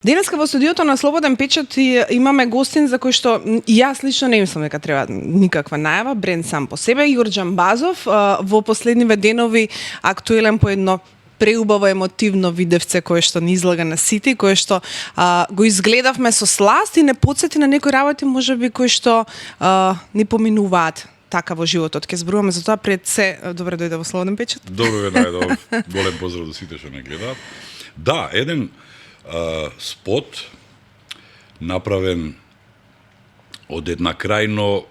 Денеска во студиото на Слободен печат имаме гостин за кој што и јас лично не мислам дека треба никаква најава, бренд сам по себе. Јурџан Базов во последниве денови актуелен по едно преубаво емотивно видевце кое што ни излага на сите, кое што го изгледавме со сласт и не потсети на некои работи можеби кои што ни поминуваат така во животот. Ќе зборуваме за тоа пред се. Добре дојде во Слободен печат. Добре ве најдов. Голем поздрав до сите што не гледаат. Да, еден спот направен од една крајно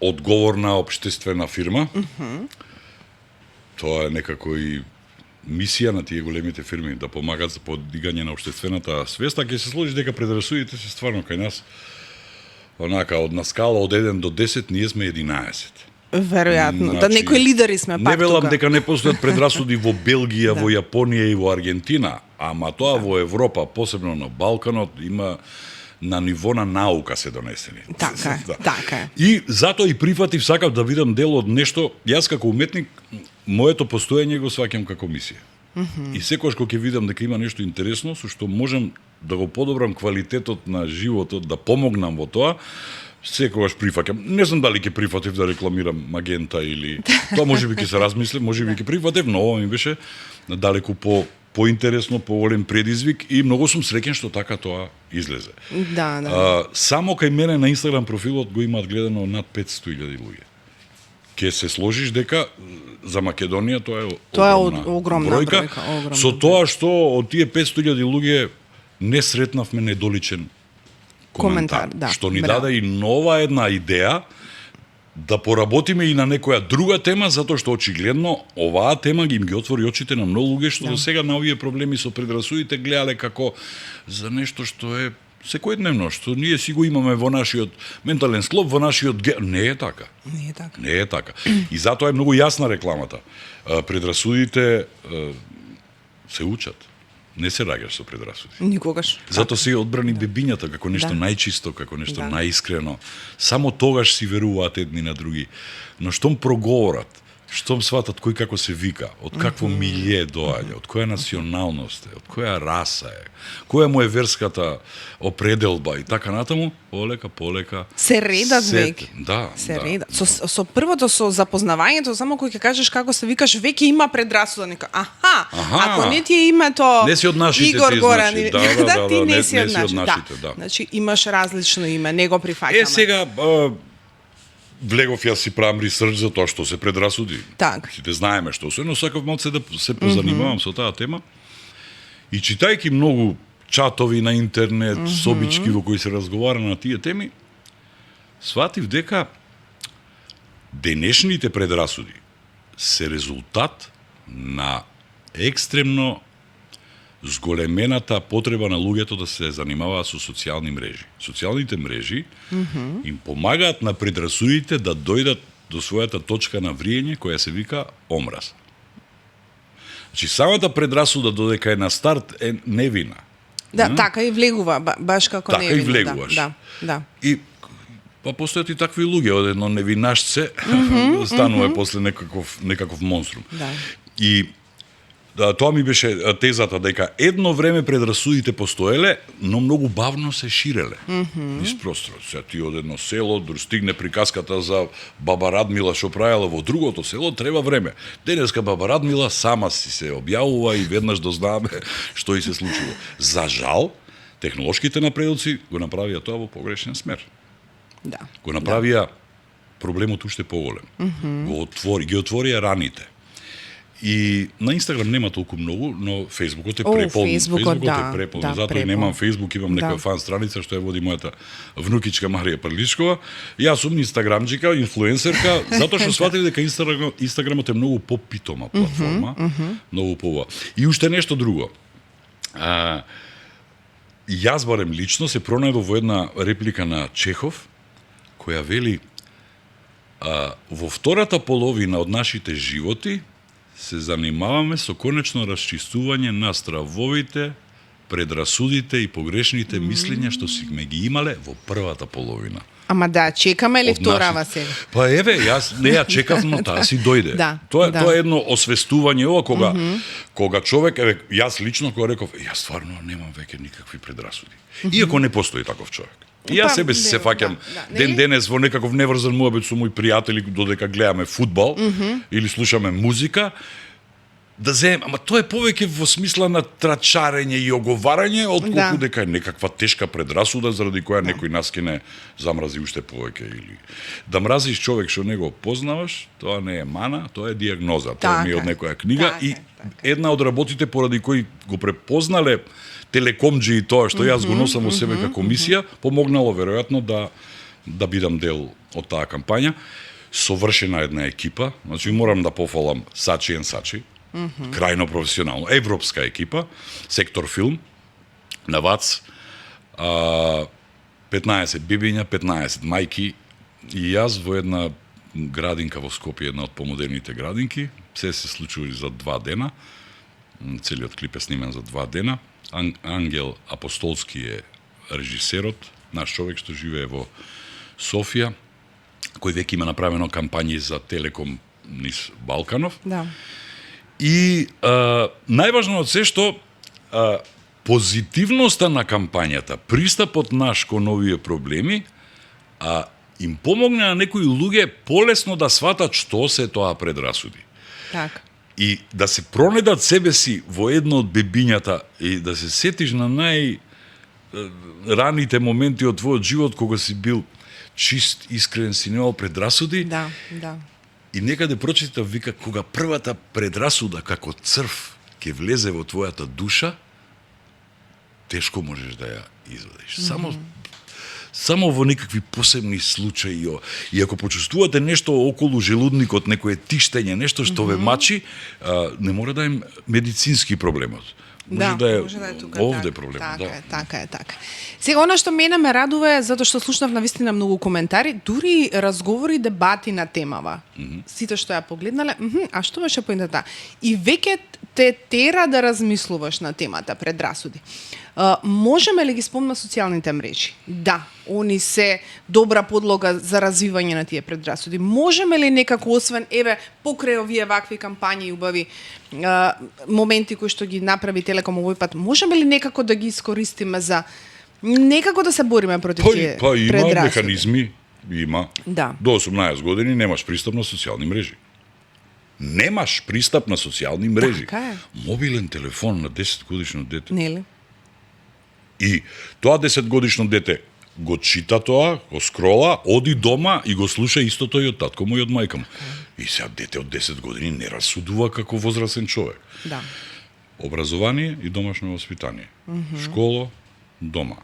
одговорна општествена фирма. Тоа е некако и мисија на тие големите фирми да помагаат за подигање на општествената свест, а ќе се сложи дека предрасудите се стварно кај нас онака од на скала од 1 до 10 ние сме 11. Веројатно, да некои лидери сме пак не велам тука. дека не постојат предрасуди во Белгија, во Јапонија и во Аргентина, ама тоа во Европа, посебно на Балканот, има на ниво на наука се донесени. Така е, така е. И затоа и прифатив, сакав да видам дел од нешто. Јас како уметник, моето постоење го сваќам како мисија. И секогаш кога ќе видам дека има нешто интересно со што можам да го подобрам квалитетот на животот, да помогнам во тоа, секогаш прифаќам. Не знам дали ќе прифатив да рекламирам Магента или тоа можеби ќе се размислам, можеби ќе прифатив, но ова ми беше далеку поинтересно, поголем предизвик и многу сум среќен што така тоа излезе. Да, да. Само кај мене на Инстаграм профилот го имаат гледано над 500.000 луѓе. Ке се сложиш дека за Македонија тоа е огромна бројка. Со тоа што од тие 500.000 луѓе не сретнавме недоличен коментар, да, што ни даде и нова една идеја да поработиме и на некоја друга тема, затоа што очигледно оваа тема ги отвори очите на многу луѓе што до сега на овие проблеми со предрасудите гледале како за нешто што е секојдневно, што ние си го имаме во нашиот ментален склоп, во нашиот не е така. Не е така. Не е така. И затоа е многу јасна рекламата. Предрасудите се учат. Не се раѓаш со предрасуди. Никогаш. Затоа се одбрани бебињата како нешто најчисто, како нешто најискрено. Само тогаш си веруваат едни на други. Но штом проговорат, штом сватат кој како се вика, од какво милје доаѓа, од која националност е, од која раса е, која му е верската определба и така натаму, полека се редат веќе. Да, се редат. Со првото со запознавањето, само кој ќе кажеш како се викаш, веќе има предрасуда, нека. Ако не ти е името не си од нашите, Игор ти Горан, да, ти не си од нашите, да. Значи имаш различно име, не го прифаќаме. Сега влегов јас си правам ресерч за тоа што се предрасуди. Так. Сите знаеме што се, но сакав малце да се позанимавам со таа тема. И читајќи многу чатови на интернет, собички во кои се разговара на тие теми, сватив дека денешните предрасуди се резултат на екстремно зголемената потреба на луѓето да се занимаваат со социјални мрежи. Социјалните мрежи им помагаат на предрасудите да дојдат до својата точка на вриење која се вика омраз. Значи, самата предрасуда додека е на старт е невина. Да, така и влегува, баш како така невина. Така и влегуваш. Да. И постојат и такви луѓе, од едно невинашце станува после некаков монструм. Да. И тоа ми беше тезата, дека едно време предрасудите постоеле, но многу бавно се ширеле. Низ просторот. Сега ти од едно село, стигне приказката за баба Радмила што правела во другото село, треба време. Денеска баба Радмила сама си се објавува и веднаш дознаеме што и се случило. За жал, технолошките напредоци го направија тоа во погрешен смер. Да. Го направија проблемот уште поголем. Ги отворија раните. И на Инстаграм нема толку многу, но Фејсбукот е преполнен. Фејсбукот е преполнен. Затоа и немам Фејсбук, имам некоја фан страница што ја води мојата внукичка Марија Прлишкова. Јас сум инстаграмџика, инфлуенсерка, затоа што сватив дека Инстаграмот е многу попитома платформа, многу поубава. И уште нешто друго. Јас барем лично се пронајдов во една реплика на Чехов, која вели во втората половина од нашите животи се занимаваме со конечно расчистување на стравовите предрасудите и погрешните мислења што сме ги имале во првата половина. Ама да, чекаме ли Од вторава нашите- сега? Па еве, јас не ја чекав, но таа си дојде. Да, Тоа да. тоа е едно освестување ова кога човек, еве, јас лично кога реков, јас стварно немам веќе никакви предрасуди. Иако не постои таков човек. И јас Па, себе си се да, фаќам да, ден нели? денес во некаков неврзан муабет со мои пријатели додека гледаме фудбал или слушаме музика, да земем, ама тоа е повеќе во смисла на трачарење и оговарање, отколку Да. дека е некаква тешка предрасуда заради која некој нас ќе не замрази уште повеќе или да мразиш човек што не го познаваш, тоа не е мана, тоа е диагноза, тоа ми е од Така е. некоја книга Така и е, така една од работите поради кои го препознале телекомџи и тоа што јас го носам во себе како мисија, помогнало веројатно да бидам дел од таа кампања. Совршена една екипа, значи морам да пофалам Сачи ен Сачи, крајно професионално, европска екипа, сектор филм, на ВАЦ, 15 бибиња, 15 мајки и јас во една градинка во Скопје, една од помодерните градинки, се случува за 2 дена, целиот клип е снимен за 2 дена. Ангел Апостолски е режисерот, наш човек што живее во Софија, кој веќе има направено кампањи за Телеком низ Балканов. Да. И најважно од се што позитивноста на кампањата, пристапот наш кон овие проблеми, им помогна на некои луѓе полесно да сватат што се тоа предрасуди. Така. И да се пронедат себе си во едно од бебињата и да се сетиш на раните моменти од твојот живот кога си бил чист, искрен, си немал предрасуди. Да, да. И некаде прочитав, вика, кога првата предрасуда како црв ќе влезе во твојата душа, тешко можеш да ја извадиш. Само во некакви посебни случаи, и ако почувствувате нешто околу желудникот, некое тиштење, нешто што ве мачи, не мора да е медицински проблемот. Може да е тука, овде така, проблемот. Така Да. е, така е, така. Сега, она што мене ме радува е затоа што слушнав навистина многу коментари, дури разговори, дебати на темава. Сите што ја погледнале, а што беше поинтата? И веќе те тера да размислуваш на темата предрасуди. Можеме ли ги спомна социјалните мрежи? Да, они се добра подлога за развивање на тие предрасуди. Можеме ли некако, освен, покрај овие вакви кампањи и убави моменти кои што ги направи Телеком овој пат, можеме ли некако да ги искористиме за некако да се бориме против тие Па има предрасуди? механизми, има. Да. До 18 години немаш пристап на социјални мрежи. Немаш пристап на социјални мрежи. Така е. Мобилен телефон на 10 годишно дете. Нели? И тоа 10 годишно дете го чита тоа, го скрола, оди дома и го слуша истото и од татко му и од мајка му. И сега дете од 10 години не расудува како возрасен човек. Да. Образование и домашно воспитание. Школа, дома.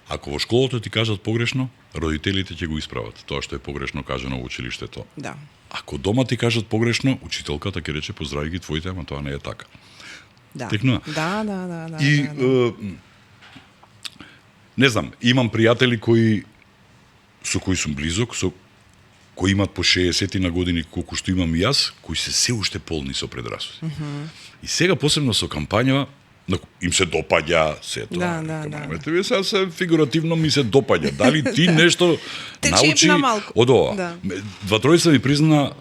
Ако во школата ти кажат погрешно, родителите ќе го исправат. Тоа што е погрешно кажано во училиштето. Да. Ако дома ти кажат погрешно, учителката ќе рече поздрави ги твоите, ама тоа не е така. Да. Текнува. Да. И не знам, имам пријатели со кои сум близок, кои имат по 60 на години колку што имам и јас, кои се уште полни со предрасуди. И сега посебно со кампањава им се допаѓа се тоа. Да. Вие сега се фигуративно ми се допаѓа. Дали ти нешто Те научи чепна малку. од ова? Да. Два тројца ми призна,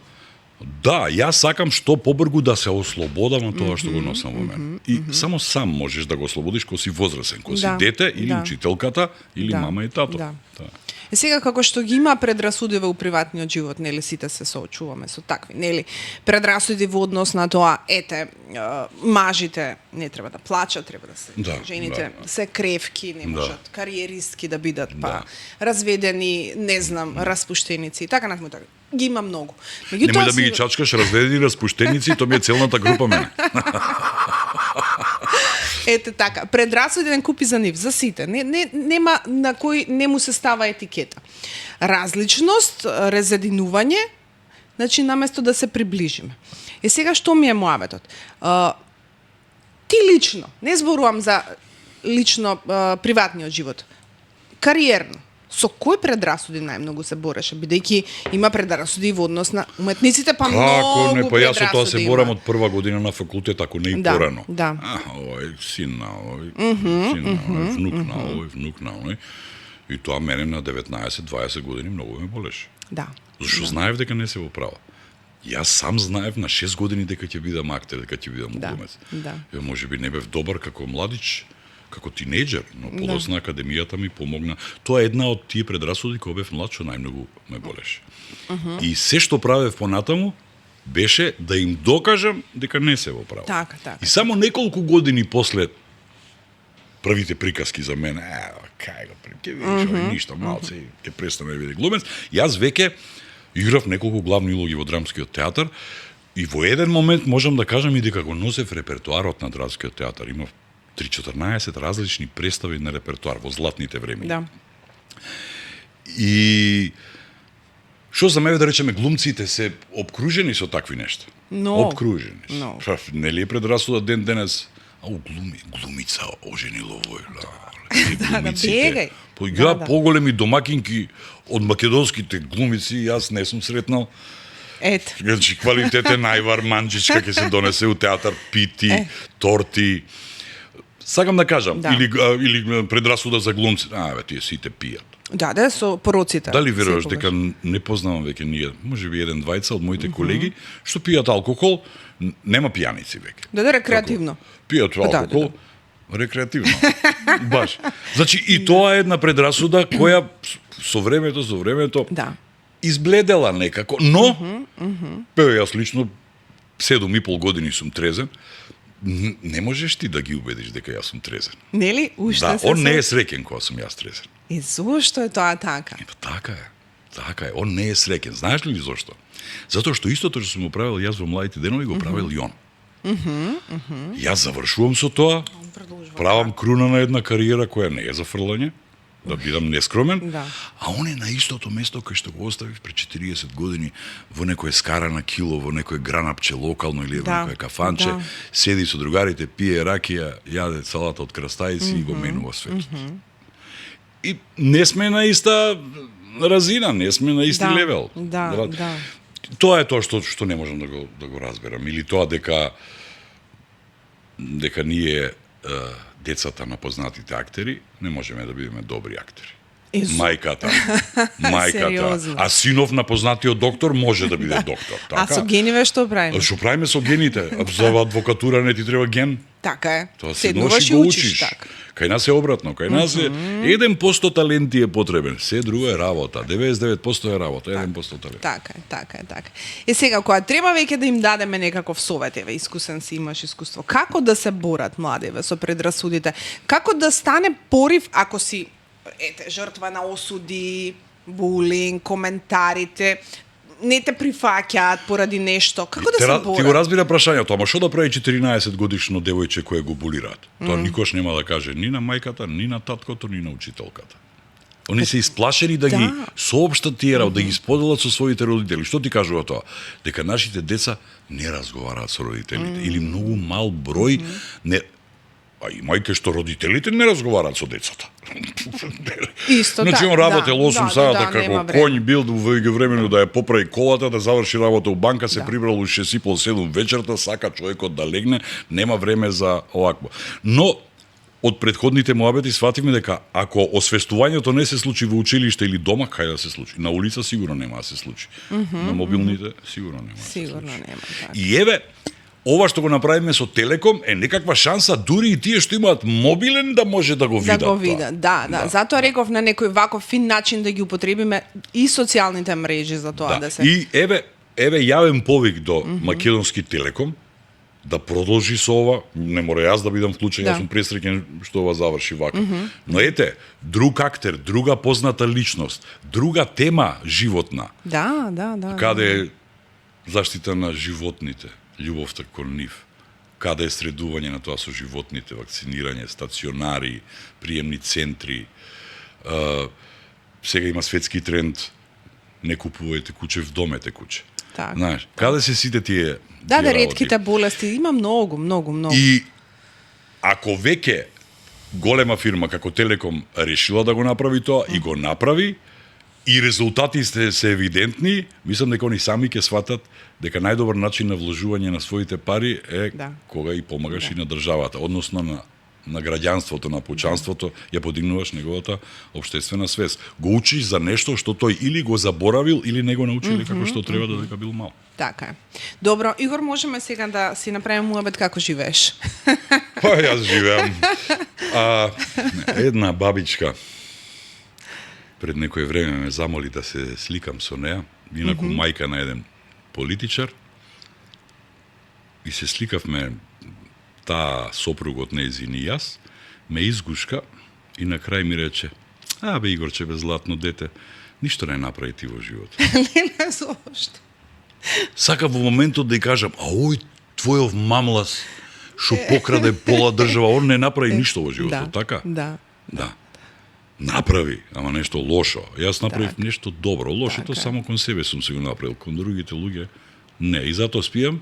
да, јас сакам што побргу да се ослободам од тоа што го носам во мене. И само сам можеш да го ослободиш кога си возрасен, кога си дете или учителката или мама и тато. Да. Тоа. И сега како што ги има предрасуди во приватниот живот, нели сите се соочуваме со такви, нели предрасуди во однос на тоа, мажите не треба да плачат, треба да се жените се кревки, не можат кариеристки да бидат, па разведени, не знам, распуштеници, така натаму така. Ги има многу. Немој да ми ги чачкаш разведени распуштеници, тоа ми е целната група мене. Ете така, предрасуден купи за нив, за сите. Нема на кој не му се става етикета. Различност, резединување, значи наместо да се приближиме. И сега што ми е муаветот? Ти лично, не зборувам за лично приватниот живот, кариерно, со кој предрасуди најмногу се бореше, бидејќи има предрасуди во однос на уметниците, па Како не, многу па јас со тоа се предрасуди борам има. од прва година на факултет, ако не и Да, порано. да. Овој син на овој, син на овој, внук на овој. И тоа мене на 19-20 години многу ме болеше. Да. Зашто знаев дека не се во право. Јас сам знаев на 6 години дека ќе бидам актер, дека ќе бидам глумец. Да. Ја можеби не бев добар како младич, како тинејџер, но подоцна академијата ми помогна. Тоа е една од тие предрасуди кога бев млад што најмногу ме болеше. И се што правев понатаму беше да им докажам дека не се во право. Така. И само неколку години после првите приказки за мене, кај го ќе видиш, ништо малце и ќе престане да биде глумец, јас веќе играв неколку главни улоги во драмскиот театар и во еден момент можам да кажам и дека го носев репертоарот на драмскиот театар. Имав 3-14 различни представи на репертоар во златните времиња. Да. И што за мене да речеме глумците се обкружени со такви нешта. Но. Обкружени. Но. Нели е предрасуда ден денес глумица оженило вој. бегај. Поигра поголеми домакинки од македонските глумици, јас не сум сретнал. Ето. Значи, квалитет е највар манџичка ќе се донесе у театар, пити, торти. Сакам да кажам, Да. или предрасуда за глумци. Тие сите пијат. Да, со пороците. Дали веруваш секогаш. дека не познавам веќе ние, можеби еден-двајца од моите колеги што пијат алкохол, нема пијаници веќе. Да, рекреативно. Пијат Да, алкохол, рекреативно. Баш. Значи и тоа е една предрасуда која со времето Да. избледела некако, но јас лично 7,5 години сум трезен. Не можеш ти да ги убедиш дека јас сум трезен. Нели? Уште Да, се он не е среќен кога сум јас трезен. И зошто е тоа така? Така е. Така е. Он не е среќен. Знаеш ли зошто? Затоа што истото што сум го правил јас во младите денови го правил и он. Јас завршувам со тоа, правам круна на една кариера која не е за фрлање, да бидам нескромен, Да. а он е на истото место кај што го оставив пред 40 години во некое скарана кило, во некое гранапче локално или Да, некое кафанче, да. седи со другарите, пие ракија, јаде салата од крастајци и го менува светот. И не сме на иста разина, не сме на исти Да, левел. да. Тоа е тоа што не можам да го разберам. Или тоа дека ние децата на познатите актери не можеме да бидеме добри актери. Мајката, Сериозно. а синов на познатиот доктор може да биде доктор. Така? А со гениве што правиме? Што правиме со гените? За адвокатура не ти треба ген. Така е. Тоа Седнуваш и учиш така. Кај нас е обратно. Кај нас е 1% талент ти е потребен. Се друго е работа. 99% е работа, 1% талент. Така е. И сега, кога треба веќе да им дадеме некаков совет, еве, искусен си, имаш искуство, како да се борат младиве со предрасудите? Како да стане порив ако си, жртва на осуди, булинг, коментарите, не те прифаќаат поради нешто? Како да се борат? Ти го разбира прашањето, ама што да прави 14 годишно девојче кое го булираат? Тоа никош нема да каже ни на мајката, ни на таткото, ни на учителката. Они се исплашени да ги соопштат тие да ги споделат со своите родители. Што ти кажува тоа? Дека нашите деца не разговараат со родителите или многу мал број не. А и мајке што родителите не разговараат со децата. Исто Значи он работел 8 сата како нема време. коњ бил во времено да ја поправи колата, да заврши работа у банка, се прибрал у 6:30-7 вечерта, сака човекот да легне, нема време за овакво. Но од претходните муабети свативме дека ако освестувањето не се случи во училиште или дома, кај да се случи? На улица сигурно нема да се случи. На мобилните сигурно нема. Сигурно нема, така. И еве, ова што го направиме со Телеком е некаква шанса дури и тие што имаат мобилен да може да го видат. Да го видат, да. Затоа реков на некој ваков фин начин да ги употребиме и социјалните мрежи за тоа да се. И еве јавен повик до Македонски Телеком да продолжи со ова, не мора јас да бидам вклучен, јас сум пресреќен што ова заврши вака. Но ете, друг актер, друга позната личност, друга тема животна. Да. Каде е заштита на животните, љубовта кон нив, каде е средување на тоа со животните, вакцинирање, стационари, приемни центри. Сега има светски тренд, не купувајте куче, вдомете куче. Така. Знаеш, каде се сите тие Да, тие ретките работи? болести има многу. И ако веќе голема фирма како Телеком решила да го направи тоа и го направи, и резултатите се евидентни, мислам дека они сами ќе сватат дека најдобар начин на вложување на своите пари е кога и помагаш и на државата, односно на граѓанството, на почанството, ја подигнуваш неговата општествена свест. Го учиш за нешто што тој или го заборавил, или не го научили како што треба додека бил мал. Така е. Добро, Игор, можеме сега да си направиме муабет како живееш. Па јас живеам. Една бабичка пред некое време ме замоли да се сликам со неа, инаку мајка на еден политичар, и се сликавме таа сопругот нејзин и јас, ме изгушка и на крај ми рече: бе, Игорче, бе, златно дете, ништо не направи ти во живот. Не, зошто. Сака во моментот да ја кажам: ој, твојов мамлас, шо покраде пола држава, он не направи ништо во животот, така? Да. Направи, ама нешто лошо. Јас направив нешто добро. Лошото само кон себе сум се го направил, кон другите луѓе не. И затоа спијам,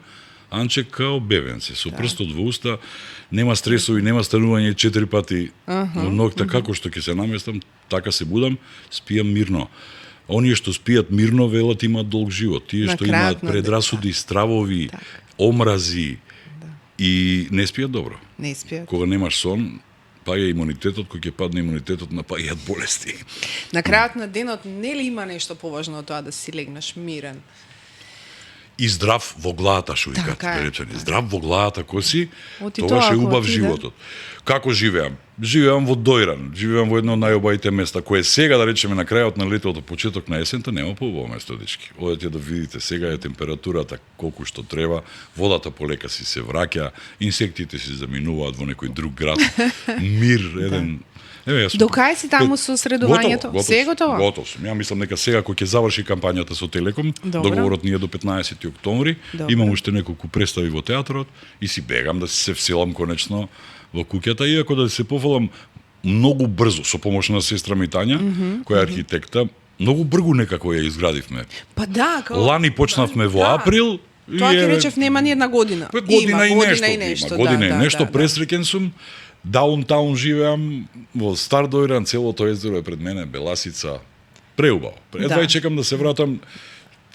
Анче, као бебенце, со прстот во уста, нема стресови, нема станување 4 пати во ноќта, како што ќе се наместам, така се будам, спијам мирно. Оние што спијат мирно, велат имаат долг живот. Тие што имаат предрасуди, стравови, омрази и не спијат добро. Не спијат. Кога немаш сон, паѓа имунитетот, кој ќе падне имунитетот, напаѓаат болести. На крајот на денот нели има нешто поважно од тоа да си легнеш мирен? И здрав во главата, шо викаат речени. Здрав во главата кој си, тогаш е убав животот. Како живеам? Живеам во Дојран, живеам во едно од најубавите места, кое сега, да речеме, на крајот на летото, почеток на есента, нема поубаво место, дечки. Одете да видите, сега е температурата колку што треба, водата полека си се враќа, инсектите си заминуваат во некој друг град, мир, еден... До кај си таму со средувањето? Се е готово? Готов сум. Ја мислам дека сега кој ќе заврши кампањата со Телеком, договорот ни е до 15 октомври, имам уште неколку представи во театрот и си бегам да се вселам конечно во куќата, иако да се пофалам многу брзо со помош на сестра ми Тања, која е архитекта, многу брзо некако ја изградивме. Па да, лани почнавме во април. Тоа ќе речев нема ни една година. Година и нешто. Година и нешто, пресреќен сум. Даунтаун живеам, во Стар Дојран, целото езеро е пред мене, Беласица, преубаво. Едва и чекам да се вратам.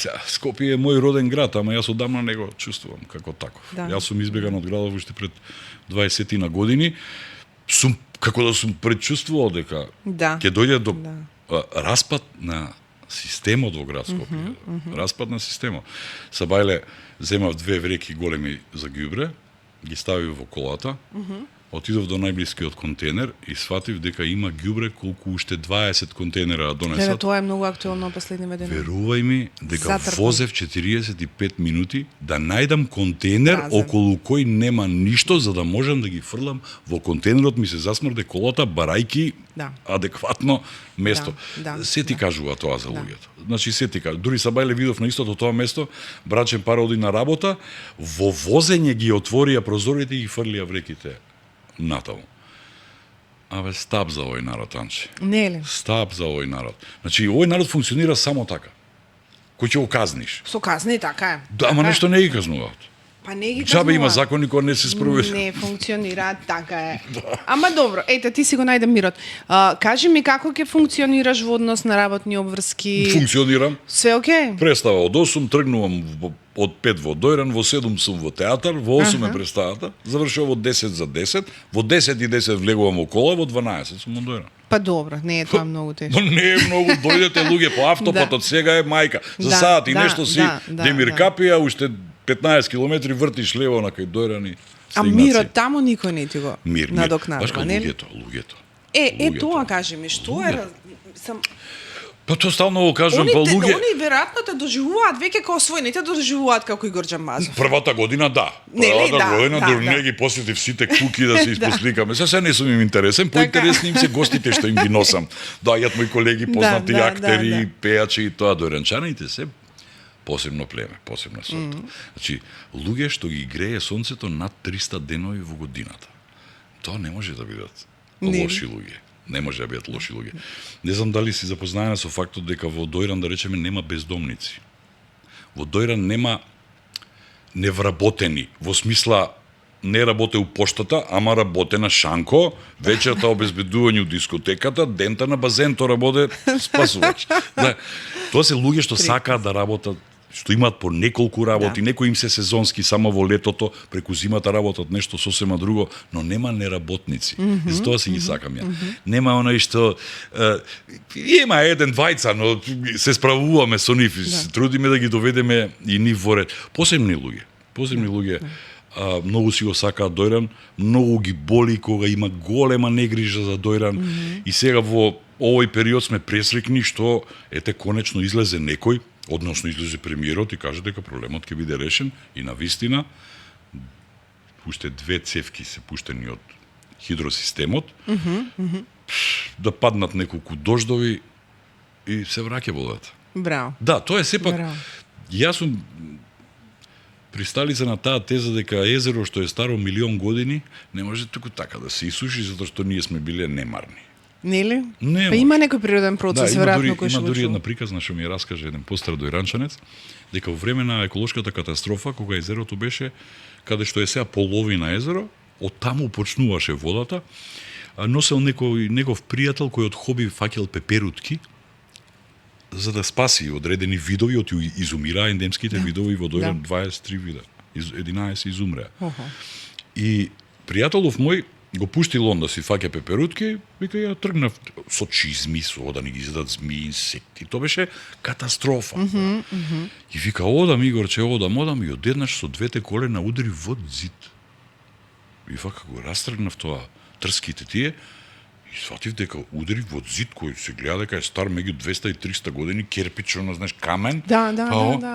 Скопје е мој роден град, ама јас одамна не го чувствувам како таков. Јас сум избеган од градов уште пред 20 на години. Сум како да сум предчувствувал дека ќе дојде до распад на системот во град Скопје. Распад на системот. Сабајле земав 2 вреки големи за ѓубре, ги ставив во колата. Отидов до најблискиот контейнер и сватив дека има ѓубре колку уште 20 контейнера да донесат. Тоа е многу актуелно последни ведени. Верувај ми дека возев 45 минути да најдам контейнер околу кој нема ништо за да можам да ги фрлам во контейнерот, ми се засмрде колата барајки адекватно место. Се ти кажува тоа за луѓето. Значи се ти кажува. Дури Сабајле видов на истото тоа место, брачен пара оди на работа, во возење ги отворија прозорите и ги фрлија вреките натаму. Абе, стап за овој народ, Анче. Не ли? Стап за овој народ. Значи, овој народ функционира само така. Кој ќе го казниш. Со казни, така е. Да, ама нешто не ги казнуваат. Па не ги Джабе има закони кои не се спроведуваат. Не функционираат, така е. Ама добро, ете, ти си го најде мирот. Кажи ми како ќе функционираш во однос на работни обврски? Функционирам. Све окей? Представа од 8, тргнувам од 5 во Дојран, во 7 сум во театар, во 8 е представата, завршувам во 10 за 10, во 10 и 10 влегувам во кола, во 12 сум во Дојран. Па добро, не е тоа многу тешко. Не е многу, дојдете луѓе по автопатот, сега е мајка. За саат и нешто си Демир Капија, уште 15 километри вртиш лево на кај Дојран и А мирот таму никој не ти го надокнадува, не? Луѓето. Тоа кажи ми, што е Па тоа стално го кажувам, па луѓе... Они веројатно те доживуваат веќе како свој, не те доживуваат како Игор Џамбазов. Првата година да. Првата година не ги посетив сите куки да се испосликаме. Се не сум им интересен, поинтересни им се гостите што им ги носам. Доаѓаат мои колеги, познати актери, пејачи и тоа. Дојранчаните се посебно племе, посебна сорта. Значи, луѓе што ги грее сонцето над 300 денови во годината. Тоа не може да бидат лоши луѓе. Не може да бидат лоши луѓе. Не знам дали си запознаена со фактот дека во Дојран, да речеме, нема бездомници. Во Дојран нема невработени, во смисла не работе у поштата, ама работе на шанко, вечерта обезбедување у дискотеката, дента на базенто работе спасувач. Да, тоа се луѓе што сакаат да работат, што имаат по неколку работи, некои им се сезонски само во летото, преку зимата работат нешто сосема друго, но нема неработници. Затоа си ги сакам ја. Нема оној што има еден двајца, но се справуваме со нив, се трудиме да ги доведеме и нив во ред. Посебни луѓе. Многу си го сакаат дојран, многу ги боли кога има голема негрижа за дојран и сега во овој период сме пресрекни што ете конечно излезе некој, односно излезе премиерот и каже дека проблемот ќе биде решен и на вистина уште 2 цевки се пуштени од хидросистемот, да паднат неколку дождови и се враќа водата. Браво. Да, тоа е сепак. Браво. Јас сум присталица на таа теза дека езеро што е старо 1.000.000 години не може туку така да се исуши затоа што ние сме биле немарни. Нели? Не Па има некој природен процес веројатно кој има што дури една приказна што ми ја раскаже еден постар дојранчанец дека во време на еколошката катастрофа кога езерото беше каде што е сега половина езеро, од таму почнуваше водата, носел негов пријател кој од хоби фаќал пеперутки за да спаси одредени видови, од изумираа ендемските видови во Дојран, 23 вида. 11 изумреа. И пријателов мој го пуштил он да си фаќа пеперутки, вика ја тргнав со чизми, со да ни ги изедат змии, инсекти. Тоа беше катастрофа. И вика, одам Игорче, одам и одеднаш со двете колена удри во зид. И вака го растргнав тоа, трските тие, и сватив дека удари во зид кој се гледа дека е стар меѓу 200 и 300 години, керпично, знаеш, камен. Да.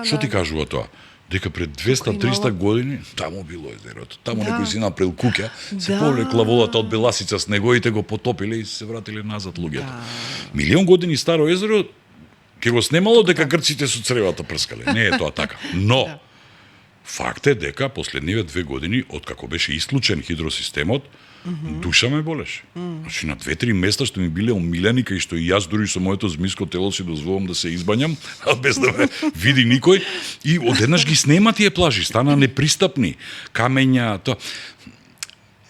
Што ти кажува тоа? Дека пред 200-300 години таму било езерото. Таму некој си направил куќа, се повлекла водата од беласица снегоите, го потопиле и се вратиле назад луѓето. 1.000.000 години старо езеро ќе го снемало дека грците со цревата прскале. Не е тоа така. Но факт е дека последниве 2 години од како беше исклучен хидросистемот, душа ме болеше. Значи на 2-3 места што ми биле омилени кај што и јас дури со моето змиско тело си дозволам да се избањам, без да ме види никој, и одеднаш ги снема тие плажи, стана непристапни, камења, тоа.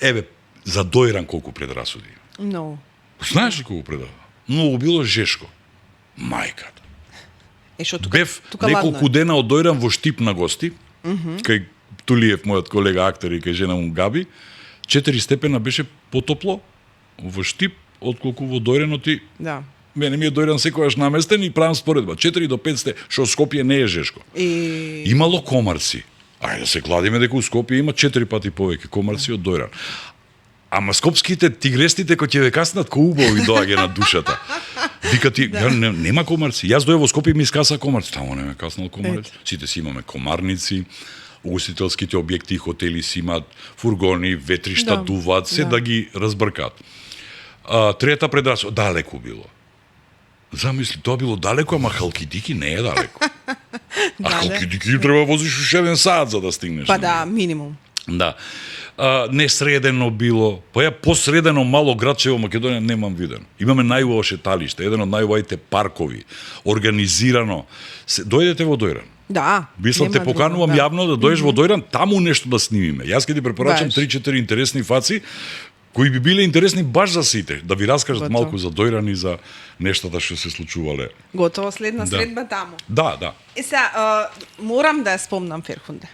Еве, за Дојран колку предрасуди. No. Знаеш ли колку предрасуди? Многу било жешко. Мајката. Што тука? Бев неколку дена од Дојран во Штип на гости, кај Тулиев, мојот колега актер, и кај жена му Габи. 4 степена беше потопло во Штип отколку во Дојранот и мене ми е Дојран секогаш наместен и правам споредба. 4 до 5 сте, што Скопје не е жешко. Имало комарци. Ајде да се кладиме дека у Скопје има 4 пати повеќе комарци од Дојран. Ама скопските тигрестите кои ќе ве каснат ко убави доаѓа на душата. Вика ти, нема комарци. Јас дојав во Скопје ми искаса комарци. Таму не ме каснал комарец. Сите си имаме комарници. Угостителските објекти и хотели си имаат фургони, ветришта, дуваат, се да ги разбркаат. Трета предрасуда, далеку било. Замисли, тоа било далеку, ама Халкидики не е далеко. Халкидики треба возиш уште 1 саат за да стигнеш. Па да, минимум. Да. Несредено било, па ја посредено мало градче во Македонија немам видено. Имаме најубаво шеталиште, еден од најубавите паркови, организирано. Дојдете во Дојран. Да. Мислам те поканувам јавно да дојдеш во Дојран, таму нешто да снимиме. Јас ќе ти препорачам 3-4 интересни фаци кои би биле интересни баш за сите, да ви раскажат малку за Дојран и за нештата што се случувале. Готово, следна средба таму. Да. И сега морам да ја спомнам Ферхунде.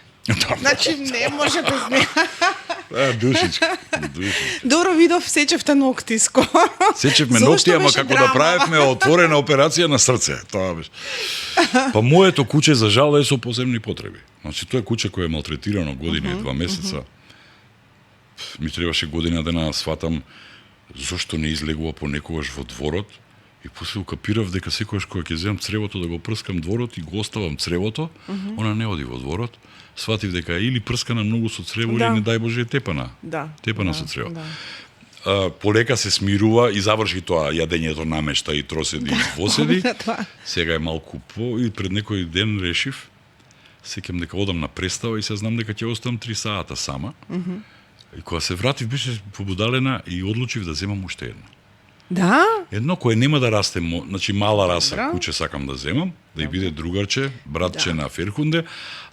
Значи не може без неа. Душичка. Добро видов, сечевте ногти скоро. Сечевме ногти, ама како да правевме отворена операција на срце. Тоа беше. Па моето куче за жал е со посебни потреби. Значи тоа е куче кое е малтретирано години и 2 месеца. Ми требаше година дена да сватам зошто не излегува понекогаш во дворот. И после укапирав дека секогаш кога ќе земам цревото да го прскам дворот и го оставам цревото, она не оди во дворот. Сватив дека или прскана многу со црево, или не дај Боже е тепана. Тепана со црево. Полека се смирува и заврши тоа јадењето намешта и троседи и воседи. Сега е малку и пред некој ден решив, сеќам дека одам на представа и се знам дека ќе оставам 3 сата сама. И кога се вратив беше побудалена и одлучив да земам уште една. Да? Едно кое нема да расте, значи мала раса Добро. куче сакам да земам, да и биде другарче, братче на Ферхунде,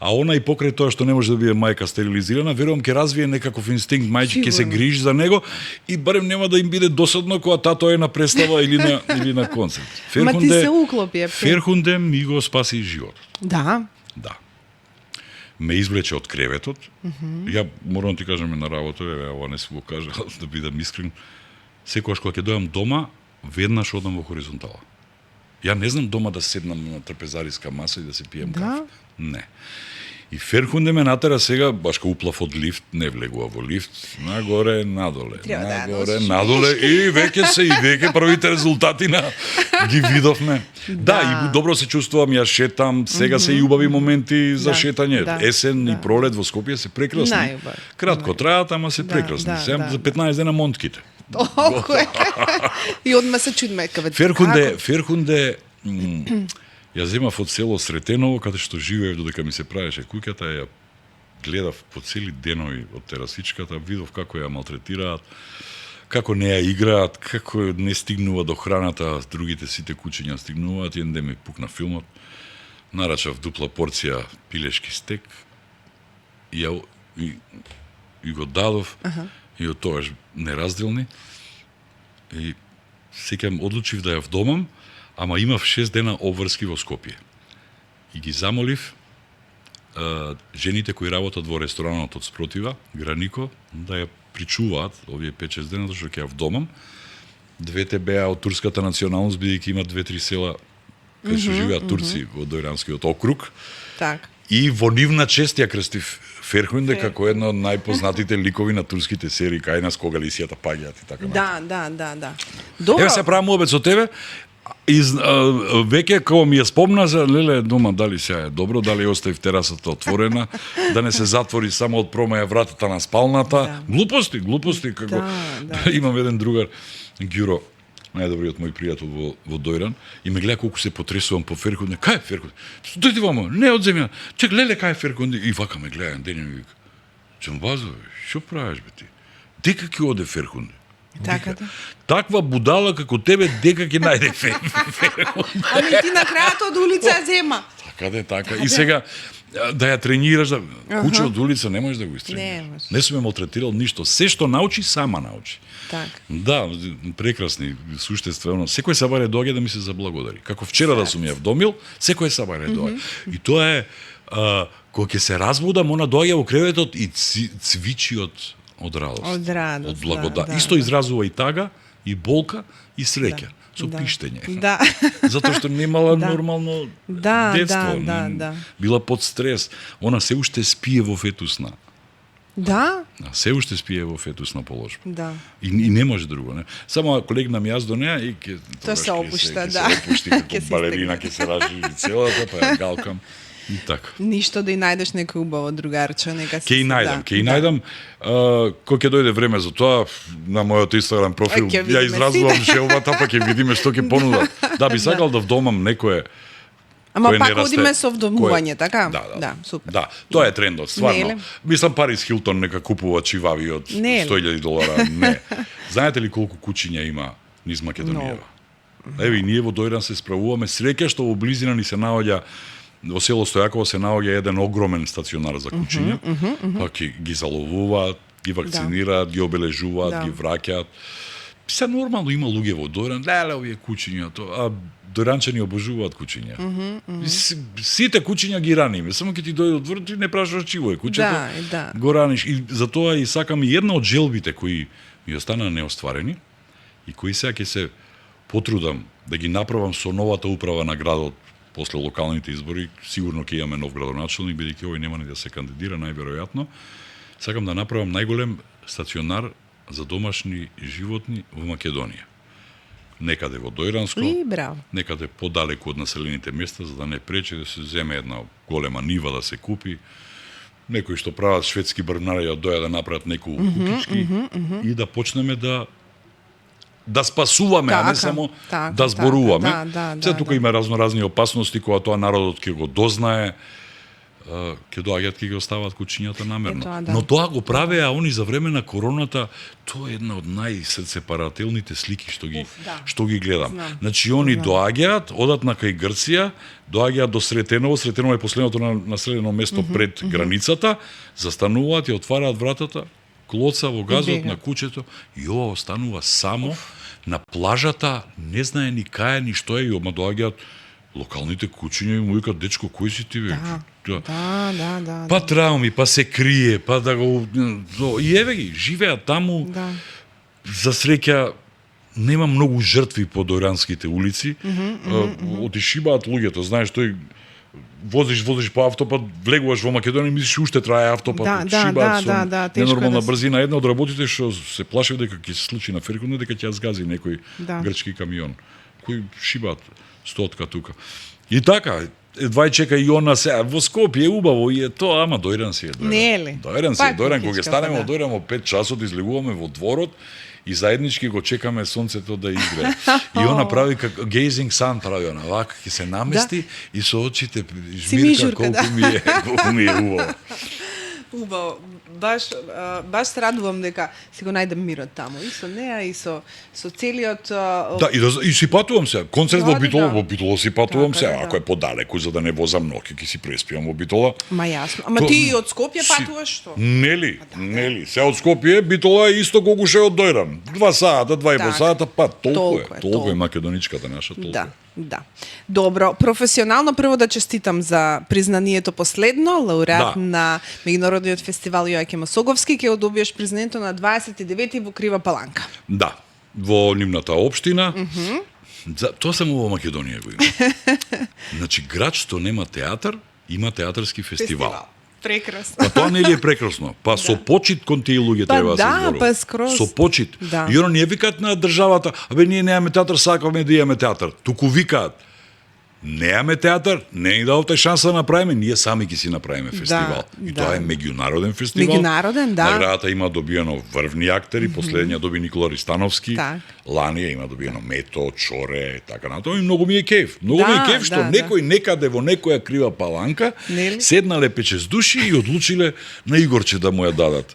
а она и покрај тоа што не може да биде мајка стерилизирана, верувам ќе развие некаков инстинкт мајче, ќе се Сигурно. грижи за него и барем нема да им биде досадно кога тато е на представа или на концерт. Ма ти се уклопи, епте. Ферхунде ми го спаси живот. Да. Да. Ме извлече од креветот. Ја морам да ти кажам на работа, ова не се го кажа, да бидам искрен. Секогаш кога ќе дојам дома, веднаш одам во хоризонтала. Ја не знам дома да седнам на трапезариска маса и да се пием Да? кафе. Не. И Ферхунде ме натера сега, баш кога уплав од лифт, не влегува во лифт, нагоре, надоле, Треба да ја нагоре, носиш. надоле, и веќе првите резултати ги видовме. Да, и добро се чувствувам, ја шетам, сега се и убави моменти за Да, шетање. да, Есен и да. пролет во Скопје се прекрасни. Најубави. Кратко траат, ама се Да, прекрасни. да, Сега да. за 15 дена монтките. Толку е. И одма се чудиме каде. Ферхунде, ја земав од село Сретеново, каде што живеев додека ми се правеше куќата, ја гледав по цели денови од терасичката, видов како ја малтретираат, како не ја играат, како не стигнува до храната, другите сите кучиња стигнуваат, еден ден ми пукна филмот, нарачав дупла порција пилешки стек, и го дадов, и од тогаш неразделни, и сеќавам одлучив да ја вдомам, ама имав 6 дена обврски во Скопје. И ги замолив жените кои работат во ресторанот од спротива, Гранико, да ја причуваат овие 5-6 дена, зашто ќе ја вдомам. Двете беа од турската националност, бидејќи имат 2-3 села каде што живеат турци во Дојранскиот округ. Так. И во нивна чест ја крстив Ферхунде како една од најпознатите ликови на турските серии, кај нас кога лисијата паѓаат и така натаму. Да. Добро. Еве се правам обед со тебе. Веќе кога ми ја спомна за леле дома, дали сега е добро, дали оставив терасата отворена, да не се затвори само од промаја вратата на спалната. Глупости како Да. имам еден другар Ѓуро, најдобриот мој пријател во Дојран, и ме гледа колку се потресувам по Ферхунде. Кај е Ферхунде? Дојди вамо, не од земја. Чек, леле, кај е Ферхунде? И вака ме гледа ден и ми вика: "Чамбазо, што правиш бе ти? Дека ќе оде Ферхунде?" Така да. Таква будала како тебе, дека ќе најде Ферхунде. Ами ти на крајот од улица ја зема. Така. И сега да ја тренираш, куче од улица не можеш да го истренираш. Не можеш. Не сум ја малтретирал ништо. Се што научи, сама научи. Так. Да, прекрасни суштества. Секој сабаре доаѓа да ми се заблагодари. Како вчера да сум ја вдомил, секој сабаре доаѓа. И тоа е, кога ќе се разбудам, она доаѓа во креветот и цвичи од радост. Од радост, Од благодат. да, Исто да. изразува и тага, и болка, и среќа. Со пиштење. Да. Затоа што немала Да. нормално Да, детство. да. Била под стрес. Она се уште спие во фетусна. Да? Се уште спие во фетусна положба. Да. И не може друго, не. Само ако легнам јас до неа и ќе Тоа се опушта, да. Ќе се опушти како Ќе се балерина, ќе се разживи целата, па ја галкам. И така. Ништо да и најдеш некој убаво другарче, нека се. Ќе и најдам, да. ќе и најдам. Кога ќе дојде време за тоа, на мојот Инстаграм профил Ќе ја видиме изразувам сите. желбата, па ќе видиме што ќе понудат. Да, би сакал да вдомам некое. Ама кој не пак расте- одиме со вдомување, кој- така? Да, супер. Да, тоа е трендот, Не стварно. е ли? Мислам Парис Хилтон нека купува чивави од Не е ли? $100,000. Не. Знаете ли колку кучиња има низ Македонија? Еве, и ние во Дојран се справуваме. Среќа што во близина ни се наоѓа, во село Стојаково се наоѓа еден огромен стационар за кучиња, па ги заловуваат, ги вакцинираат, ги обележуваат, Да. ги враќаат. Се нормално има луѓе во Дојран, леле овие кучиња, а дојранчани обожуваат кучиња. Сите кучиња ги раниме, само ќе ти дојде од врт и не прашаш чиво е кучето. Да. Го раниш и затоа и сакам и една од желбите кои ми останаа неостварени и кои сега ќе се потрудам да ги направам со новата управа на градот после локалните избори, сигурно ќе имаме нов градоначелник, бидејќи овој нема ни да се кандидира најверојатно. Сакам да направам најголем стационар за домашни животни во Македонија. Некаде во Дојранско, И браво. некаде подалеку од населените места, за да не пречи да се земе една голема нива да се купи. Некои што прават шведски брнари да доја да направат неколку кутички и да почнеме да спасуваме, а не само да зборуваме. Да, Се тука има разноразни опасности кога тоа народот ќе го дознае. ќе доаѓаат ќе ги остават кучињата намерно. Тоа, да. Но тоа го правеа они за време на короната, тоа е една од најсрцепарателните слики што ги гледам. Знам. Значи они Знам. доаѓаат, одат на кај Грција, доаѓаат до Сретеново, Сретеново е последното населено место пред границата, застануваат и отвараат вратата, клоца во газот бега. на кучето и ова останува само на плажата, не знае ни кај ни што е, и ома доаѓаат локалните кучиња и му викаат: дечко, кој си ти ве? Да. Па трауми, па се крие, па да го... И еве ги, живеат таму. Да. За среќа, нема многу жртви по дојранските улици. Отишибаат луѓето, знаеш, тој возиш по автопат, влегуваш во Македонија и мислиш уште трае автопат, шибаат со тешко е ненормална да се- брзина. Една од работите што се плашев дека ќе се случи на Феркуна, дека ќе ја згази некој грчки камион, кој шибаат стотка тука. И така, едва чека и она сега во Скопје е убаво и е тоа, ама дојран си е дојран. Не е ли? Дојран си Па, е дојран, кога ќе кукичка, станеме па од да. дојран во 5 часот, излегуваме во дворот и заеднички го чекаме сонцето да изгрее. И она прави како gazing sun прави она, вака ќе се намести и со очите жмирка мижурка, колку ми е убаво. Убаво. Баш се радувам дека си го најдем мирот таму. И со неа, и со целиот... Да, и си патувам се. Концерт во Битола, во Битола си патувам Така, се. да. Ако е подалеку за да не возам ноќе, ќе си преспиам во Битола. Ма јасно. Ама То- ти и од Скопје си- патуваш што? Нели, нели. Се од Скопје, Битола е исто колку ше од Дојран. 2 сата, 2,5 Така. сата, па толку е. Толку е, Толку е толку. македоничката наша, толку. Да, да. Добро, професионално прво да честитам за признанието последно, лауреат Да. на меѓународниот фестивал Јоаќим Осоговски, ќе го добиеш признанието на 29 во Крива Паланка. Да, во нивната општина. За тоа само во Македонија го има. Значи град што нема театар, има театарски фестивал. Прекрасно. Па тоа нели е прекрасно. Па со почит кон тие луѓе Па треба да се да, зборува. па скроз. Со почит. Да. И оно не викаат на државата, абе ние немаме театар, сакаме да имаме театар. Туку викаат: немаме театар, не ни дадовте шанса да направиме, ние сами ќе си направиме фестивал. И да. тоа е меѓународен фестивал. Меѓународен, да. Наградата има добиено врвни актери, последниот доби Никола Ристановски. Так. Лани има добиено Мето, Чоре, така натаму. И многу ми е кеф. Многу Да, ми е кеф што да, да. некој некаде во некоја крива паланка Нели? седнале 5-6 души и одлучиле на Игорче да му ја дадат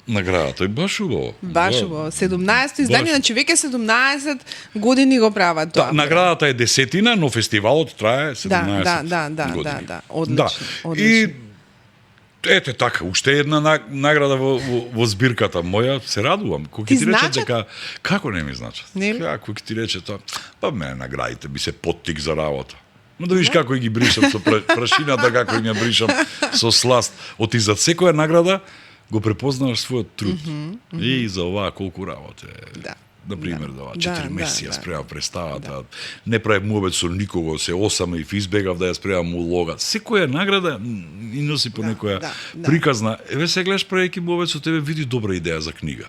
наградата. И баш убаво. Баш Да. убаво. 17-то издание, Баш. значи веќе 17 години го прават тоа. Наградата е 10, но фестивалот трае 17 да, години. да. Одлично, одлично. И ете така, уште една награда во збирката моја, се радувам. Кога Ти ќе ти речат значат? дека како не ми значат? Нели? Како ќе ти рече тоа? Па мене наградите би се поттик за работа. Но да видиш како ги бришам со прашината, како им ја бришам со сласт. Оти за секоја награда го препознаваш својот труд. И за оваа колку работа е. Да. Например, да, Да, 4 да, месеци ја да. спремав представата, не правев муабет со никого, се осамив, избегав да ја спремам улога. Секоја награда и носи по некоја да. приказна. Еве се гледаш правејќи муабет со тебе, види добра идеја за книга.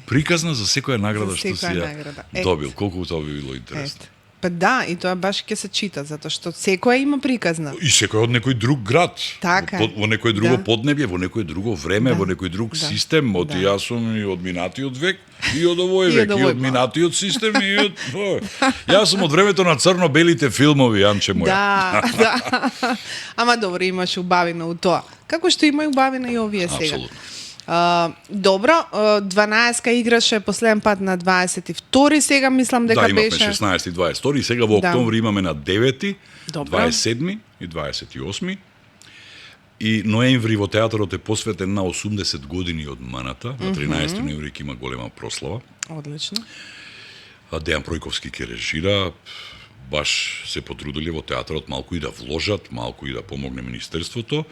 Приказна за секоја награда За што си секоја ја награда. добил. Колку тоа би било интересно. Ете. Па да, и тоа баш ќе се чита, затоа што секоја има приказна. И секој од некој друг град, Така е. во некој друго Да. поднебје, во некој друго време, во некој друг систем, од Да. јас сум и од минатиот век, и од овој И од век, и овој од минатиот систем, и од овој. Јас сум од времето на црно-белите филмови, Јанче моја. Да, да. Ама добро, имаш убавина у тоа. Како што има и убавина и овие сега. Апсолутно. Добро, 12-ка играше последен пат на 22 сега мислам дека Да, имавме беше. 16 и 22, сега во Да. октомври имаме на 9, Добро. 27 и 28. И ноември во театарот е посветен на 80 години од маната, на 13 ноември ќе има голема прослава. Одлично. Дејан Пројковски ќе режира, баш се потрудиле во театарот малку и да вложат, малку и да помогне Министерството,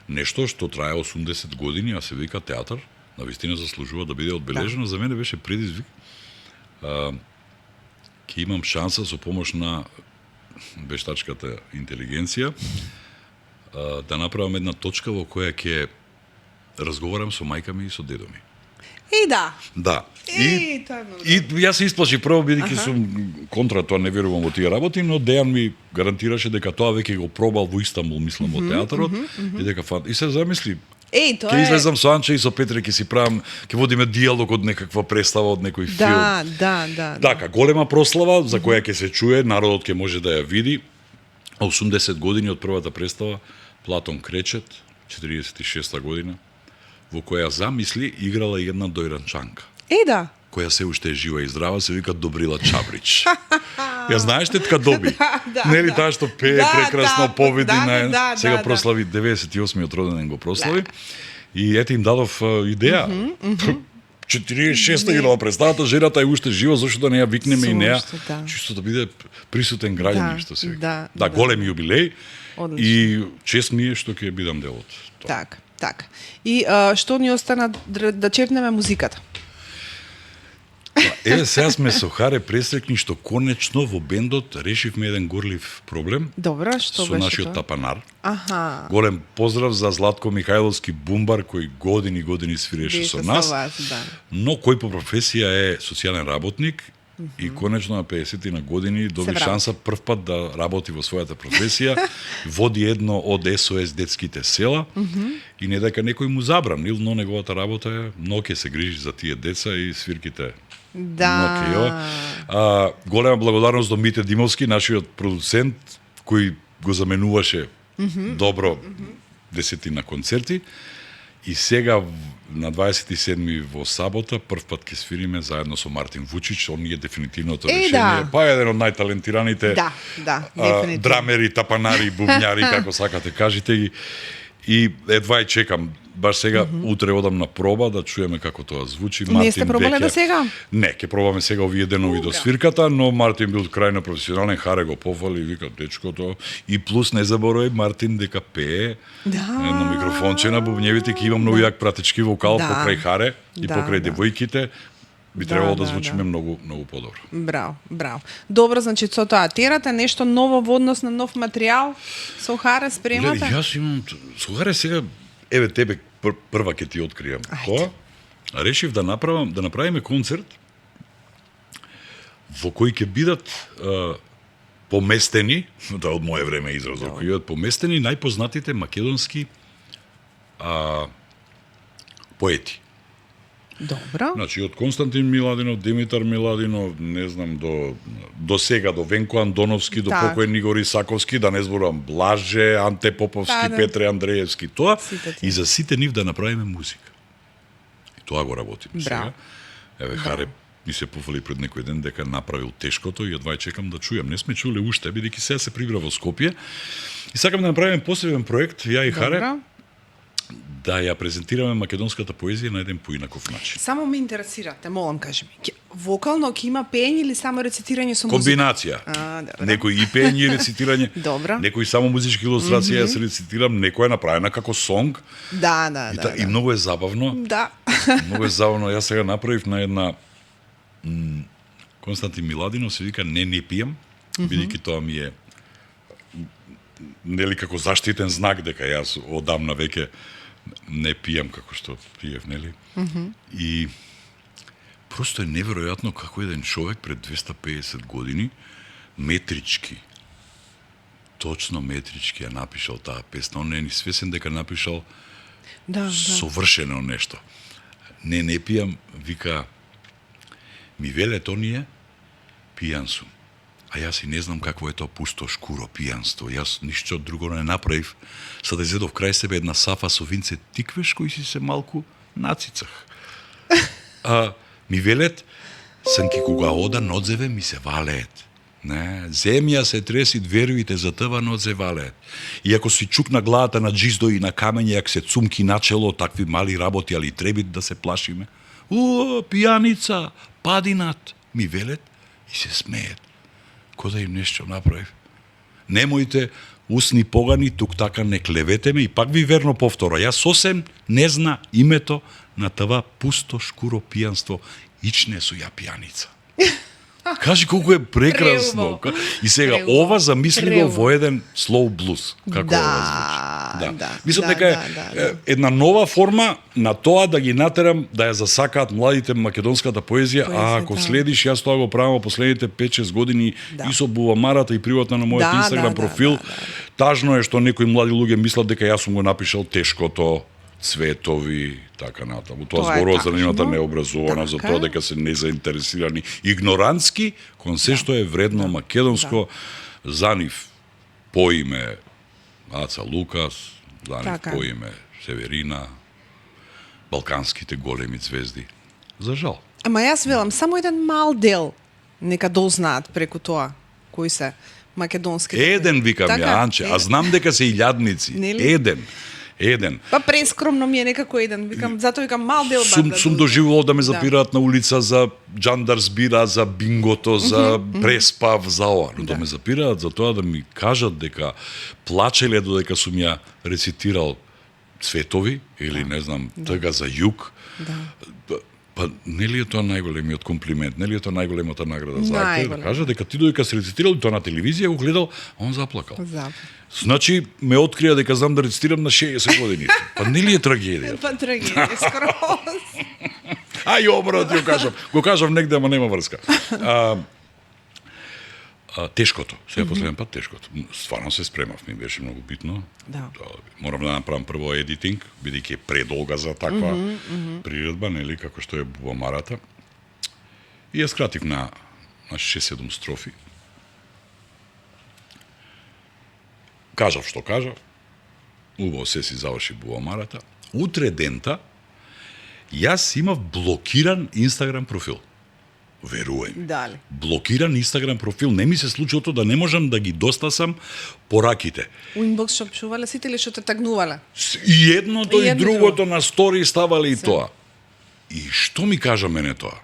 нешто што трае 80 години, а се вика театар, навистина заслужува да биде одбележено. За мене беше предизвик. Ќе имам шанса со помош на вештачката интелигенција да направам една точка во која ќе разговарам со мајка ми и со дедо ми. И да. Да. Тоа е многу И јас се исплаши прво бидејќи сум контра тоа, не верувам во тие работи, но Дејан ми гарантираше дека тоа веќе го пробал во Истанбул, мислам, во театарот, и дека и се замисли, Тоа ќе е. излезам со Анче и со Петре, ќе си правам, ќе водиме диалог од некаква представа, од некој филм. Да. Така, голема прослава за која ќе се чуе, народот ќе може да ја види. 80 години од првата представа, Платон Кречет, 46 година, во која замисли играла една дојранчанка, Да. која се уште е жива и здрава, се вика Добрила Чабрич. Ја знаеш тетка Доби? Да, Нели да. таа што пее Да, прекрасно, да, победи да, на сега да. прослави 98-миот роденден го прослави. И ете им дадов идеја. 46-та ги дала представата, жената е уште жива, зашто да не ја викнеме и неа, Зошто, да. чисто да биде присутен граѓанин, Да, што се вика. да, Да, да. голем јубилеј. Одлично. И чест ми е што ќе бидам дел од тоа. Так. И што ни остана да чепнеме музиката? Еве сега сме со Харе пресрекни што конечно во бендот решивме еден горлив проблем Добро, што со беше нашиот тоа? тапанар. Аха. Голем поздрав за Златко Михајловски бумбар кој години свиреше Беше со нас, вас, да. но кој по професија е социјален работник и конечно на 50 на години доби враќа. шанса прв пат да работи во својата професија, води едно од СОС детските села и не дека некој му забранил, но неговата работа е многу ќе се грижи за тие деца и свирките. Да. Голема благодарност до Мите Димовски, нашиот продуцент, кој го заменуваше добро десетина концерти. И сега на 27 во сабота прв пат ќе свириме заедно со Мартин Вучич, он е дефинитивното решение. да. Па еден од најталентираните Да, дефинитивно. драмери, тапанари, бубњари, како сакате кажете ги. И едва чекам. Баш сега утре одам на проба да чуеме како тоа звучи. Не сте пробале до сега? Не, ќе пробаме сега овие денови до свирката, но Мартин бил крајно професионален, Харе го пофали, вика дечкото. И плюс не заборај Мартин дека пее. Да. Едно микрофонче на бубњевите, ќе има многу јак пратечки вокал Да. покрај Харе и Да, покрај да. девојките. Би Да, требало да да, звучиме да. многу подобро. Браво. Добро, значи со тоа терате нешто ново во однос на нов материјал со Харе спремате? Гледај, јас имам со Харе сега, еве тебе прва ќе ти откријам. Ајде. Тоа решив да направиме концерт во кој ќе бидат поместени, да од мое време изразот, кој бидат поместени најпознатите македонски поети. Добро. Значи од Константин Миладинов, Димитар Миладинов, не знам до сега до Венко Андоновски, до Так. покојен Игор Исаковски, да не зборувам Блаже, Анте Поповски, Да. Петре Андреевски, тоа Сите тие. и за сите нив да направиме музика. И тоа го работиме Браво. сега. Еве Харе ми се пофали пред некој ден дека направил тешкото и едва чекам да чујам. Не сме чуле уште, бидејќи сега се прибра во Скопје. И сакам да направиме посебен проект, ја и Харе, Добро. да ја презентираме македонската поезија на еден поинаков начин. Само ме интересира, те молам, кажи ми. Вокално ќе има пеење или само рецитирање со музика? Комбинација. Добро. Некој и пење и рецитирање. Добро. Некој само музички илустрација јас рецитирам, некој е направена како сонг. Да. И многу е забавно. Да. Многу е забавно. Јас сега направив на една Константин Миладинов се вика Не пијам, бидејќи тоа ми е нели како заштитен знак дека јас одамна веќе не пијам како што пиев, нели? И просто е неверојатно како еден човек пред 250 години метрички, точно метрички ја напишал таа песна. Он не е ни свесен дека напишал Да. совршено нешто. Не пијам, вика, ми велет оние, пијан сум. А јас и не знам какво е тоа пусто шкуро пијанство. Јас ништо друго не направив. Сада изедов крај себе една сафа со винце тиквеш кој си се малку нацицах. Ми велет, санки кога ода нодзеве ми се валеет. Не, земја се треси, двервите за тава нодзе валеет. И ако си чукна главата на джиздо и на камење, ако се цумки на чело, такви мали работи, али треби да се плашиме. Пијаница, падинат, ми велет и се смеет. Ко да им нешто направив. Немојте усни погани, тук така не клеветеме и пак ви верно повтора. Јас сосем не зна името на това пусто шкуро пијанство. Ичне су ја пијаница. Кажи колку е прекрасно. Прелубаво. И сега Прелубаво. ова замисли го Прелубаво. во еден слоу блуз. Како Да, ова звучи. да, Мислам да, дека е да. една нова форма на тоа да ги натерам да ја засакаат младите македонската поезија, а ако да. следиш, јас тоа го правам во последните 5-6 години Да. и со бувамарата и приватно на мојот Да, Инстаграм да, профил. да. Тажно е што некои млади луѓе мислат дека јас сум го напишал тешкото, цветови, така натаму. Тоа Тоа е зборува за нивната тажно. необразована, за Така тоа е. дека се незаинтересирани, игнорантски, кон се што е вредно македонско, за нив поиме Аца Лукас, за нив Така. по име Северина, балканските големи звезди. За жал. Ама јас велам, само еден мал дел нека дознаат преку тоа кои се македонските. Еден викам Така, ја, Анче, а знам дека се илјадници. Нели? Еден. Па прескромно ми е некако еден, викам, затоа викам мал дел Сум дознаат. доживувал да ме запираат на улица за джандар збира, за бингото, за преспав, за ова. Но да ме запираат за тоа да ми кажат дека плачеле додека сум ја рецитирал цветови или не знам, тъга за југ. Па нели е тоа најголемиот комплимент, нели е тоа најголемата награда за актер, да Најголем. кажа дека ти додека се рецитирал и тоа на телевизија го гледал, а он заплакал. Запад. Значи ме открија дека знам да рецитирам на 60 години. Па нели е трагедија? Па трагедија, скроз. Ај обрат ја кажам. Го кажам негде, ама нема врска. Тешкото, сега последен пат тешкото. Стварно се спремав, ми беше многу битно. Да. Морам да направам прво едитинг, бидејќи е предолга за таква приредба, нели, како што е Бубамарата. И ја скратив на 6-7 строфи. Кажав што кажав. Убаво се си заврши Бубамарата. Утре дента јас имав блокиран Инстаграм профил. Верувај ми. Дали. Блокиран Инстаграм профил. Не ми се случило тоа да не можам да ги достасам пораките. У инбокс шопчувале сите или што те тагнувале? И едното И и едно другото на стори ставале и тоа. И што ми кажа мене тоа?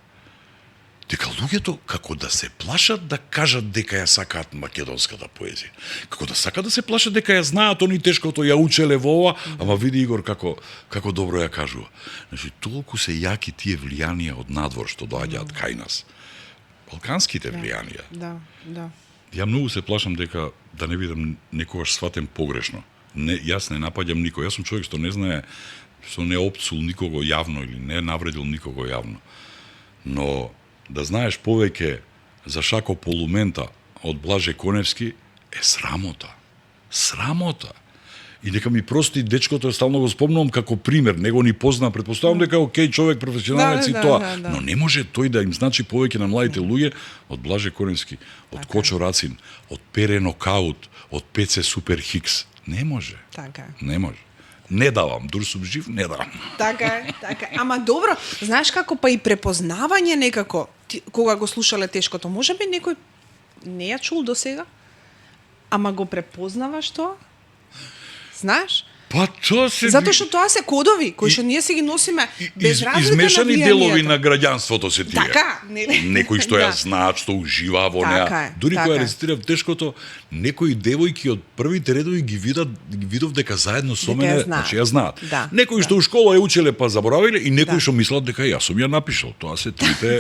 Дека луѓето како да се плашат да кажат дека ја сакаат македонската поезија. Како да сакаат да се плашат дека ја знаат они тешкото ја учеле во ова, ама види Игор како добро ја кажува. Значи толку се јаки тие влијанија од надвор што доаѓаат кај нас. Балканските влијанија. Да. Ја многу се плашам дека да не бидам некогаш сватен погрешно. Не, јас не напаѓам никој. Јас сум човек што не знае, што не опцул никого јавно или не навредил никого јавно. Но да знаеш повеќе за Шако Полумента од Блаже Коневски е срамота. Срамота. И нека ми прости дечкото, стално го спомнувам како пример, него ни позна, претпоставам дека окей човек, професионалец и тоа, но не може тој да им значи повеќе на младите луѓе од Блаже Коневски, од Кочо Рацин, од Пере Нокаут, од ПЦ Супер Хикс. Не може. Така е. Не може. Не давам, дур сум жив, не давам. Така е. Ама добро, знаеш како па и препознавање некако, кога го слушале тешкото, може би некој не ја чул до сега, ама го препознаваш тоа? Знаеш? Па тоа се Затоа што тоа се кодови кои што ние си ги носиме без разлика измешани на делови влијанието. на граѓанството се тие. Така, нели? Некои што ја Да. знаат, што уживаа во неа. Така е, Дури така кога е. рецитирав тешкото, некои девојки од првите редови ги видов дека заедно со Дека ја мене, знаат. значи ја знаат. Да, Некои што у школа ја учеле па заборавиле и некои Да. што мислат дека јас сум ја напишал. Тоа се трите.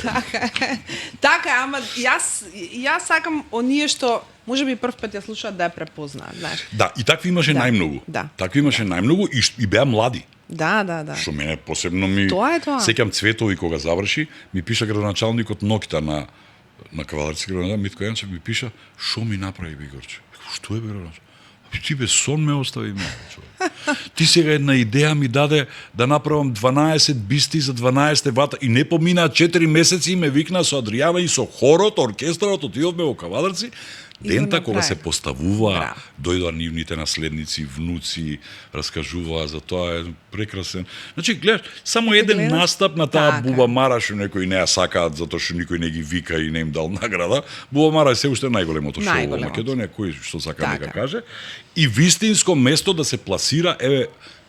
Така, ама јас сакам оние што можеби прв пат ја слушаат да ја препознаат, знаеш. Да, и такви имаше Да. најмногу. Да. Такви имаше најмногу и беа млади. Да. Што мене посебно ми Тоа е тоа. сеќам Цветови кога заврши, ми пиша градоначалникот Нокта на Каваларски градоначалник Митко Јанчев ми пиша што ми направи Бигорче. Што е градоначалник? Ти бе сон ме остави ме, човек. Ти сега една идеја ми даде да направам 12 бисти за 12 вата и не поминаа 4 месеци и ме викна со Адријана и со хорот, оркестрот, отидовме во Каваларци. И го Дента кога направи. се поставува, Браво. дојдоа нивните наследници, внуци, раскажуваа за тоа, е прекрасен. Значи, гледаш, само еден гледаш? настап на таа Така. Бубамара што некои не ја сакаат затоа што никој не ги вика и не им дал награда. Бубамара е се уште најголемото шоу во Најголемото. Македонија, кој што сака Така. нека каже. И вистинско место да се пласира,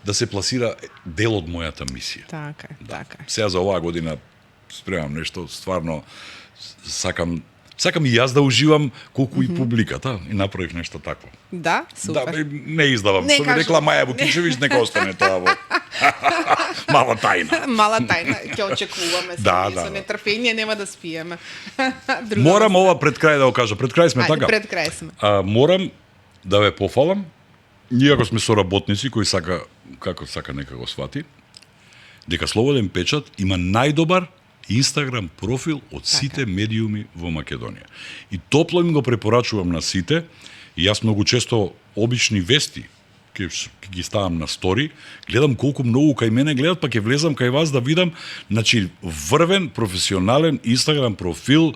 да се пласира дел од мојата мисија. Така е. Сега за оваа година спремам нешто, стварно сакам и јас да уживам колку и публиката и направив нешто такво. Да, супер. Да, не издавам. Не Што ми кажувам. рекла Маја Вукичевиќ, нека остане тоа во мала тајна. Мала тајна, ќе очекуваме Да, со да. нетрпение, нема да спиеме. Морам ова пред крај да го кажа. Пред крај сме Ајде, така. пред крај сме. Морам да ве пофалам. Иако сме соработници кои сака како сака нека го свати, дека Слободен печат има најдобар Инстаграм профил од сите медиуми во Македонија. И топло им го препорачувам на сите, и јас многу често обични вести ќе ги ставам на стори, гледам колку многу кај мене гледат, па ќе влезам кај вас да видам, значи врвен професионален Инстаграм профил,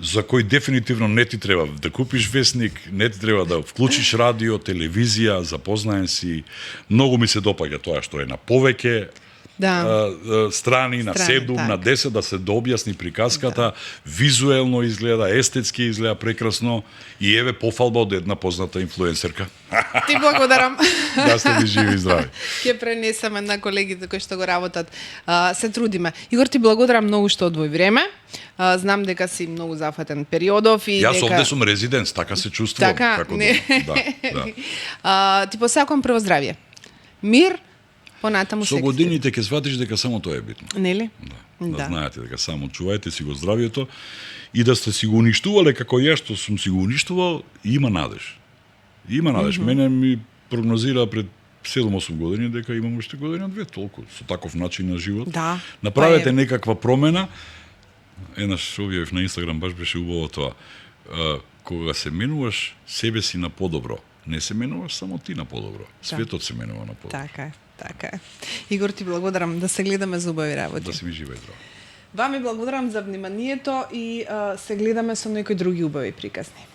за кој дефинитивно не ти треба да купиш весник, не ти треба да вклучиш радио, телевизија, запознаен си. Многу ми се допаѓа тоа што е на повеќе страни, на 7, на 10, да се дообјасни приказката, визуелно изгледа, естетски изгледа прекрасно и еве пофалба од една позната инфлуенсерка. Ти благодарам. Да сте ви живи и здрави. Ќе пренесеме на колегите кои што го работат. Се трудиме. Игор, ти благодарам многу што одвои време. Знам дека си многу зафатен периодов и Јас дека... овде сум резиденс, така се чувствувам. Така, како не. Ти посакувам прво здравје. Мир, понатаму Со годините ќе сватиш дека само тоа е битно. Нели? Да знаете дека само чувајте си го здравието и да сте си го уништувале како ја што сум си го уништувал, има надеж. Има надеж. Мене ми прогнозира пред 7-8 години дека имам уште година-две толку со таков начин на живот. Да. Направете некаква промена. Еднаш објавив на Инстаграм, баш беше убаво тоа. Кога се менуваш себе си на подобро, не се менуваш само ти на подобро. Светот се менува на подобро. Така е, така е. Игор, ти благодарам, да се гледаме за убави работи. Да си ми жива и здрава. Вами благодарам за вниманието и се гледаме со некои други убави приказни.